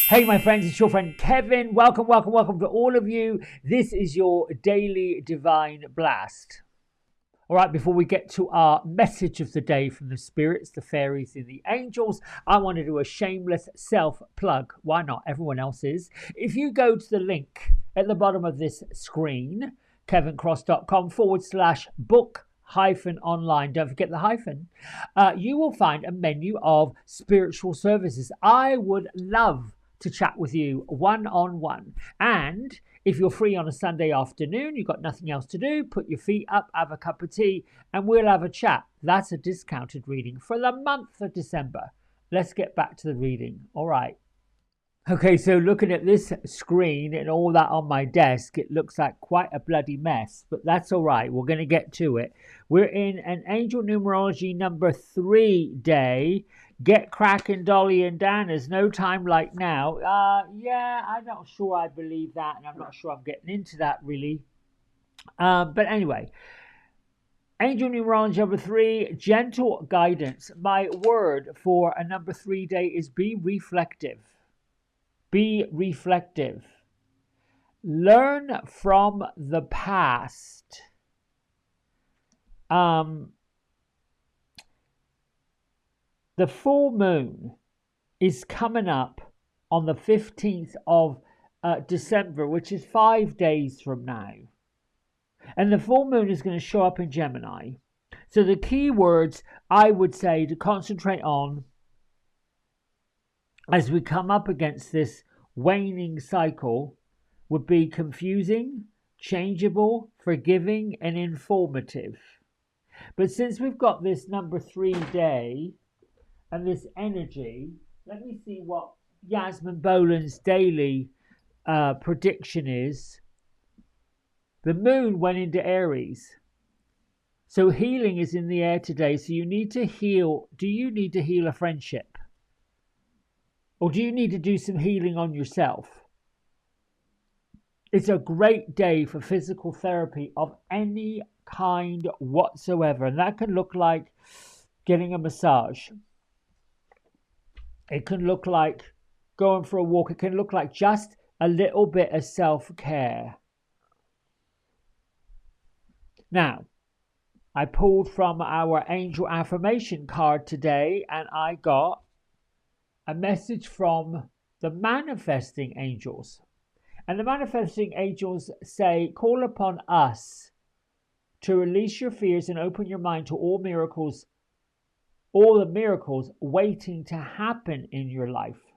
Hey, my friends, it's your friend Kevin. Welcome, welcome, welcome to all of you. This is your daily divine blast. All right, before we get to our message of the day from the spirits, the fairies, and the angels, I want to do a shameless self plug. Why not? Everyone else is. If you go to the link at the bottom of this screen, kevincross.com/book -online, don't forget the hyphen, you will find a menu of spiritual services. I would love to chat with you one-on-one. And if you're free on a Sunday afternoon, you've got nothing else to do, put your feet up, have a cup of tea, and we'll have a chat. That's a discounted reading for the month of December. Let's get back to the reading. All right. Okay, so looking at this screen and all that on my desk, it looks like quite a bloody mess, but that's all right. We're going to get to it. We're in an Angel Numerology number 3 day. Get cracking, Dolly and Dan. There's no time like now. Yeah, I'm not sure I believe that, and I'm not sure I'm getting into that really. But anyway, Angel Numerology number 3, gentle guidance. My word for a number 3 day is be reflective. Be reflective. Learn from the past. The full moon is coming up on the 15th of December, which is 5 days from now. And the full moon is going to show up in Gemini. So the key words I would say to concentrate on as we come up against this waning cycle would be confusing, changeable, forgiving, and informative. But since we've got this number 3 day and this energy, let me see what Yasmin Boland's daily prediction is. The moon went into Aries. So healing is in the air today. So you need to heal. Do you need to heal a friendship? Or do you need to do some healing on yourself? It's a great day for physical therapy of any kind whatsoever. And that can look like getting a massage. It can look like going for a walk. It can look like just a little bit of self-care. Now, I pulled from our angel affirmation card today and I got a message from the manifesting angels. And the manifesting angels say, call upon us to release your fears and open your mind to all miracles, all the miracles waiting to happen in your life.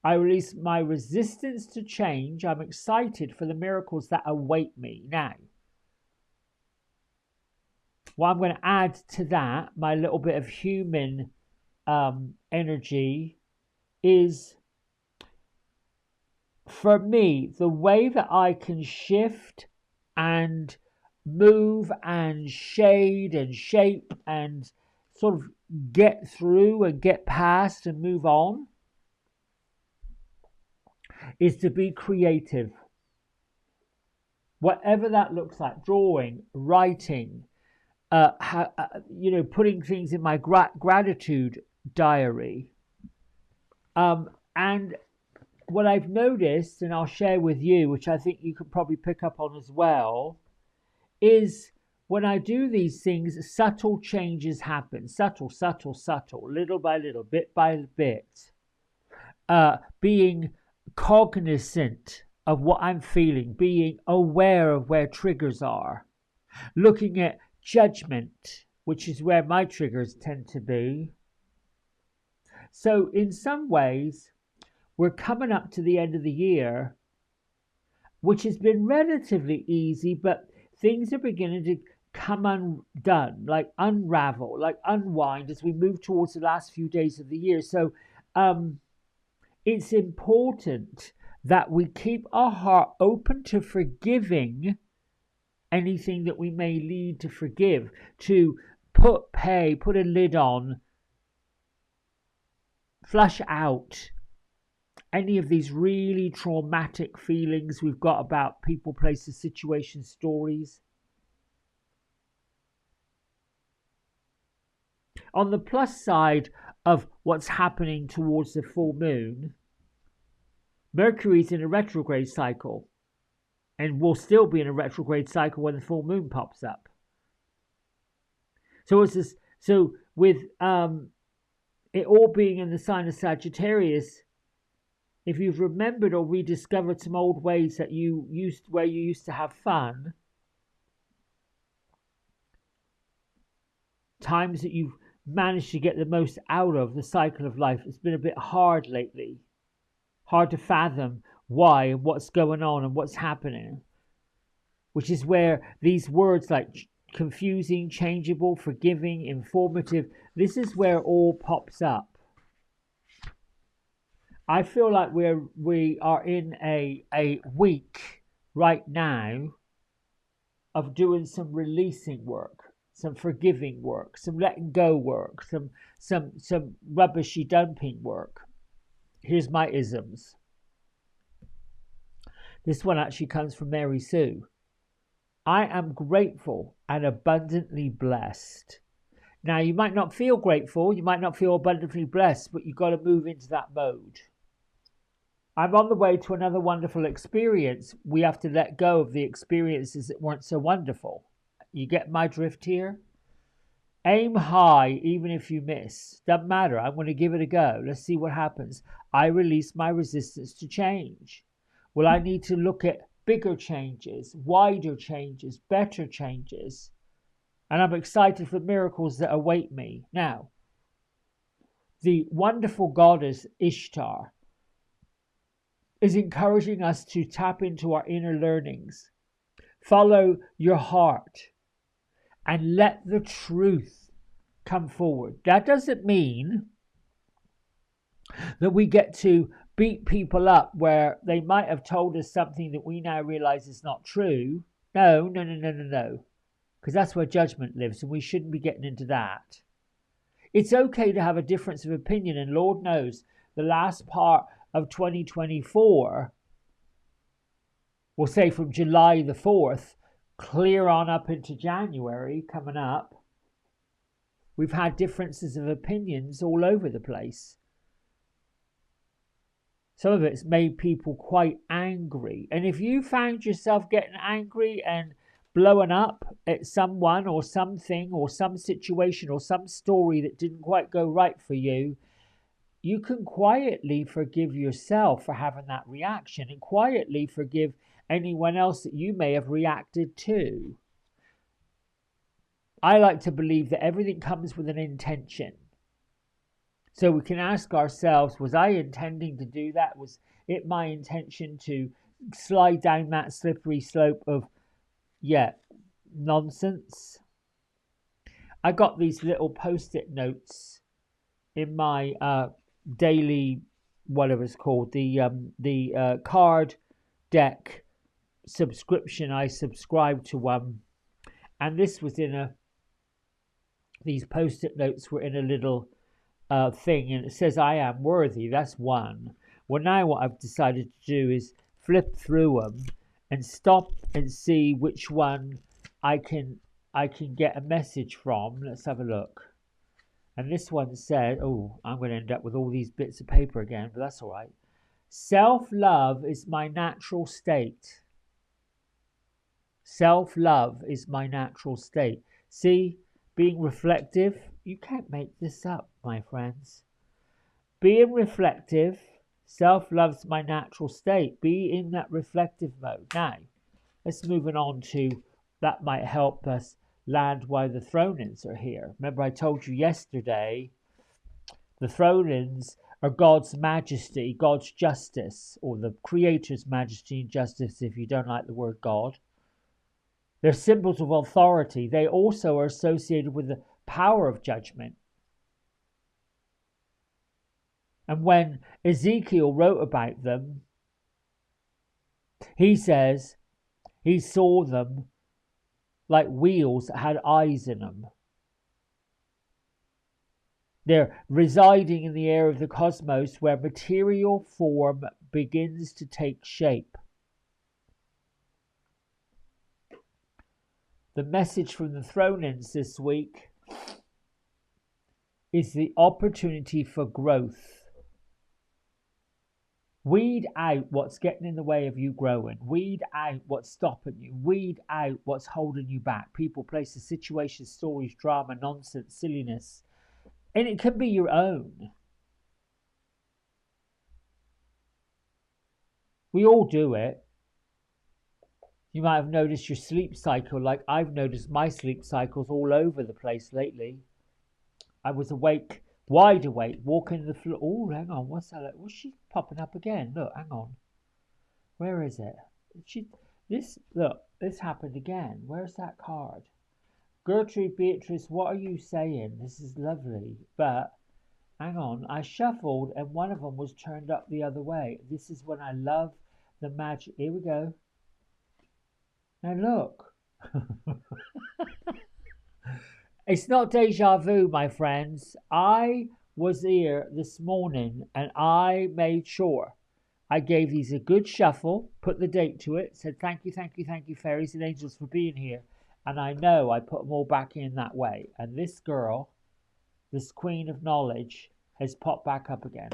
I release my resistance to change. I'm excited for the miracles that await me now. What I'm going to add to that, my little bit of human energy, is for me, the way that I can shift and move and shade and shape and sort of get through and get past and move on is to be creative. Whatever that looks like, drawing, writing, putting things in my gratitude diary. And what I've noticed, and I'll share with you, which I think you could probably pick up on as well, is when I do these things, subtle changes happen. Subtle, little by little, bit by bit. Being cognizant of what I'm feeling, being aware of where triggers are, looking at judgment, which is where my triggers tend to be. So in some ways, we're coming up to the end of the year, which has been relatively easy, but things are beginning to come undone, like unravel, like unwind as we move towards the last few days of the year. So it's important that we keep our heart open to forgiving anything that we may need to forgive, to put a lid on, flush out any of these really traumatic feelings we've got about people, places, situations, stories. On the plus side, of what's happening towards the full moon, Mercury's in a retrograde cycle and will still be in a retrograde cycle when the full moon pops up. So it's this. So with it all being in the sign of Sagittarius, if you've remembered or rediscovered some old ways that you used to have fun, times that you've managed to get the most out of the cycle of life, it's been a bit hard lately. Hard to fathom why and what's going on and what's happening. Which is where these words like confusing, changeable, forgiving, informative, this is where it all pops up. I feel like we are in a week right now of doing some releasing work, some forgiving work, some letting go work, some rubbishy dumping work. Here's my isms. This one actually comes from Mary Sue. I am grateful and abundantly blessed. Now, you might not feel grateful, you might not feel abundantly blessed, but you've got to move into that mode. I'm on the way to another wonderful experience. We have to let go of the experiences that weren't so wonderful. You get my drift here? Aim high, even if you miss. Doesn't matter. I'm going to give it a go. Let's see what happens. I release my resistance to change. Will I need to look at bigger changes, wider changes, better changes? And I'm excited for miracles that await me. Now, the wonderful goddess Ishtar is encouraging us to tap into our inner learnings. Follow your heart and let the truth come forward. That doesn't mean that we get to beat people up where they might have told us something that we now realize is not true. No. Because that's where judgment lives, and we shouldn't be getting into that. It's okay to have a difference of opinion, and Lord knows the last part of 2024, we'll say from July the 4th, clear on up into January coming up, we've had differences of opinions all over the place. Some of it's made people quite angry. And if you found yourself getting angry and blowing up at someone or something or some situation or some story that didn't quite go right for you, you can quietly forgive yourself for having that reaction and quietly forgive anyone else that you may have reacted to. I like to believe that everything comes with an intention. So we can ask ourselves, was I intending to do that? Was it my intention to slide down that slippery slope of, nonsense? I got these little post-it notes in my daily, whatever it's called, the card deck subscription. I subscribed to one, and this was these post-it notes were in a little thing, and it says I am worthy. That's one. Well, now what I've decided to do is flip through them and stop and see which one I can get a message from. Let's have a look. And this one said, oh, I'm going to end up with all these bits of paper again, but that's all right. Self-love is my natural state. Self-love is my natural state. See, being reflective, you can't make this up, my friends. Being reflective, self-love's my natural state. Be in that reflective mode. Now, let's move on to, that might help us land why the throw-ins are here. Remember I told you yesterday, the throw-ins are God's majesty, God's justice, or the Creator's majesty and justice if you don't like the word God. They're symbols of authority. They also are associated with the power of judgment. And when Ezekiel wrote about them, he says he saw them like wheels that had eyes in them. They're residing in the air of the cosmos where material form begins to take shape. The message from the throw-ins this week is the opportunity for growth. Weed out what's getting in the way of you growing. Weed out what's stopping you. Weed out what's holding you back. People, places, situations, stories, drama, nonsense, silliness. And it can be your own. We all do it. You might have noticed your sleep cycle, like I've noticed my sleep cycles all over the place lately. I was awake, wide awake, walking the floor. Oh, hang on, what's that? Was she popping up again? Look, hang on. Where is it? This happened again. Where's that card? Gertrude Beatrice, what are you saying? This is lovely, but hang on. I shuffled and one of them was turned up the other way. This is when I love the magic. Here we go. Now look. It's not deja vu, my friends. I was here this morning and I made sure I gave these a good shuffle, put the date to it, said thank you, fairies and angels for being here. And I know I put them all back in that way. And this girl, this queen of knowledge, has popped back up again.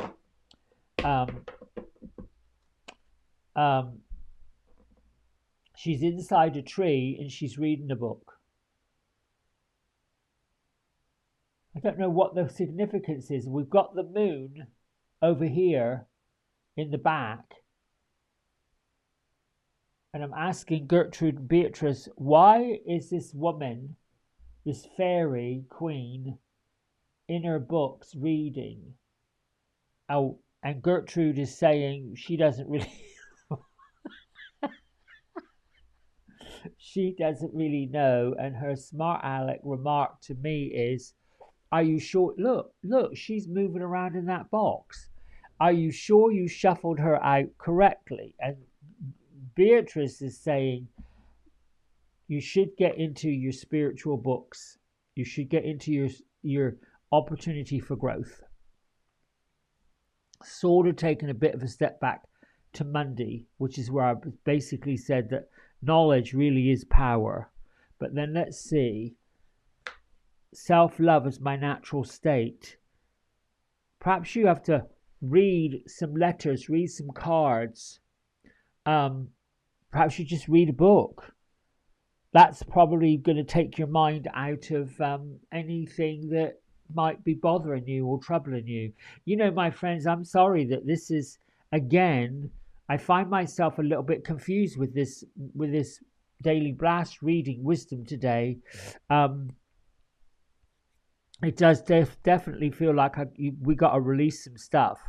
She's inside a tree and she's reading a book. I don't know what the significance is. We've got the moon over here in the back. And I'm asking Gertrude Beatrice, why is this woman, this fairy queen, in her books reading? Oh, and Gertrude is saying she doesn't really... she doesn't really know. And her smart aleck remark to me is, are you sure? Look, she's moving around in that box. Are you sure you shuffled her out correctly? And Beatrice is saying, you should get into your spiritual books. You should get into your opportunity for growth. Sort of taking a bit of a step back to Monday, which is where I basically said that knowledge really is power. But then let's see. Self-love is my natural state. Perhaps you have to read some letters, read some cards. Perhaps you just read a book. That's probably going to take your mind out of anything that might be bothering you or troubling you. You know, my friends, I'm sorry that this is, again, I find myself a little bit confused with this Daily Blast reading wisdom today. It does definitely feel like we got to release some stuff.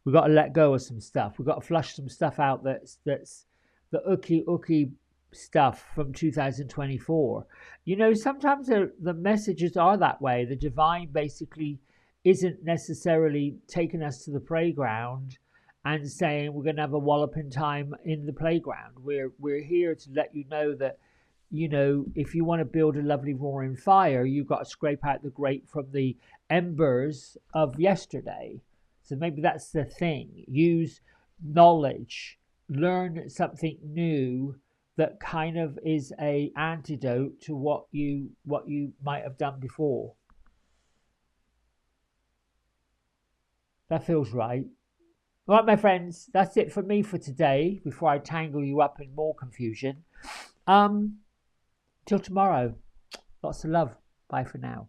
We got to let go of some stuff. We got to flush some stuff out that's the ooky stuff from 2024. You know, sometimes the messages are that way. The divine basically isn't necessarily taking us to the playground and saying we're going to have a walloping time in the playground. We're here to let you know that, you know, if you want to build a lovely roaring fire, you've got to scrape out the grate from the embers of yesterday. So maybe that's the thing. Use knowledge. Learn something new that kind of is a antidote to what you might have done before. That feels right. All right, my friends, that's it for me for today before I tangle you up in more confusion. Till tomorrow. Lots of love. Bye for now.